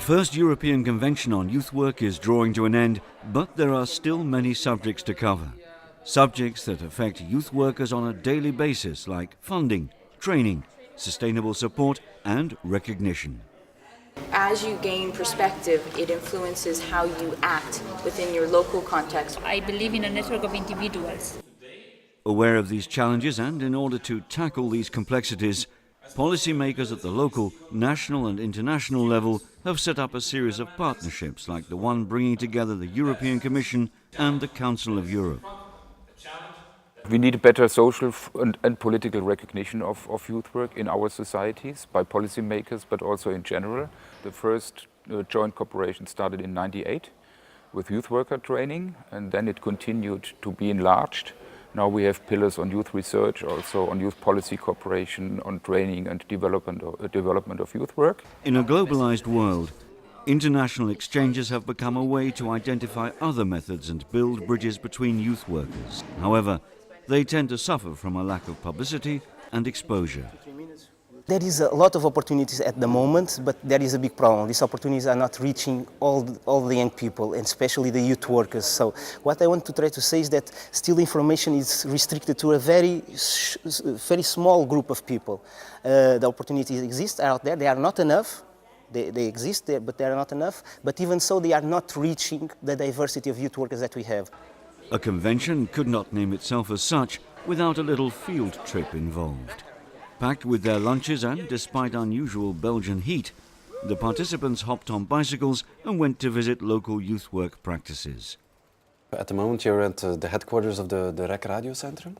first European Convention on Youth Work is drawing to an end, but there are still many subjects to cover. Subjects that affect youth workers on a daily basis, like funding, training, sustainable support and recognition. As you gain perspective, it influences how you act within your local context. I believe in a network of individuals. Aware of these challenges and in order to tackle these complexities, policymakers at the local, national and international level have set up a series of partnerships like the one bringing together the European Commission and the Council of Europe. We need a better social and political recognition of youth work in our societies by policymakers, but also in general. The first joint cooperation started in '98 with youth worker training, and then it continued to be enlarged. Now we have pillars on youth research, also on youth policy cooperation, on training and development of youth work. In a globalized world, international exchanges have become a way to identify other methods and build bridges between youth workers. However, they tend to suffer from a lack of publicity and exposure. There is a lot of opportunities at the moment, but there is a big problem. These opportunities are not reaching all the young people, and especially the youth workers. So what I want to try to say is that still information is restricted to a very small group of people. The opportunities exist out there. They are not enough. They exist there, but they are not enough. But even so, they are not reaching the diversity of youth workers that we have. A convention could not name itself as such without a little field trip involved. Packed with their lunches and despite unusual Belgian heat, the participants hopped on bicycles and went to visit local youth work practices. At the moment you're at the headquarters of the REC Radio Centrum,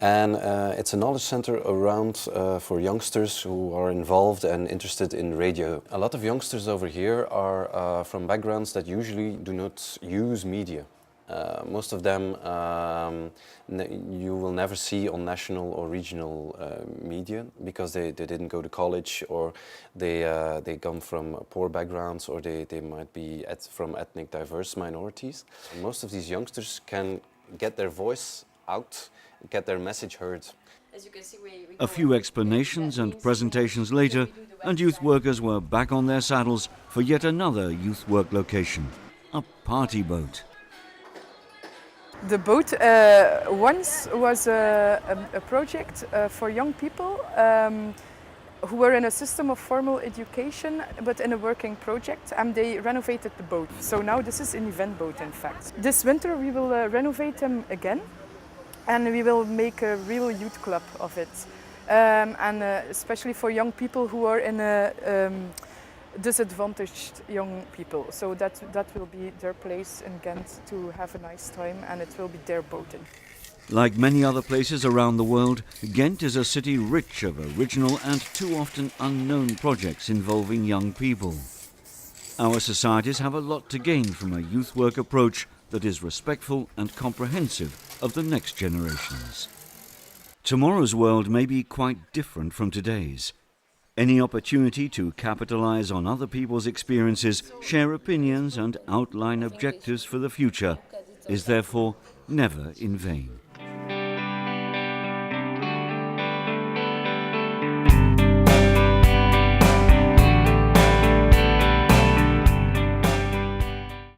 and it's a knowledge center around for youngsters who are involved and interested in radio. A lot of youngsters over here are from backgrounds that usually do not use media. Most of them you will never see on national or regional media because they didn't go to college, or they come from poor backgrounds, or they might be from ethnic diverse minorities. And most of these youngsters can get their voice out, get their message heard. A few explanations and presentations later, and youth workers were back on their saddles for yet another youth work location, a party boat. The boat once was a project for young people who were in a system of formal education but in a working project, and they renovated the boat. So now this is an event boat, in fact. This winter we will renovate them again, and we will make a real youth club of it. And especially for young people who are in a disadvantaged young people. So that will be their place in Ghent to have a nice time, and it will be their boating. Like many other places around the world, Ghent is a city rich of original and too often unknown projects involving young people. Our societies have a lot to gain from a youth work approach that is respectful and comprehensive of the next generations. Tomorrow's world may be quite different from today's. Any opportunity to capitalize on other people's experiences, share opinions and outline objectives for the future is therefore never in vain.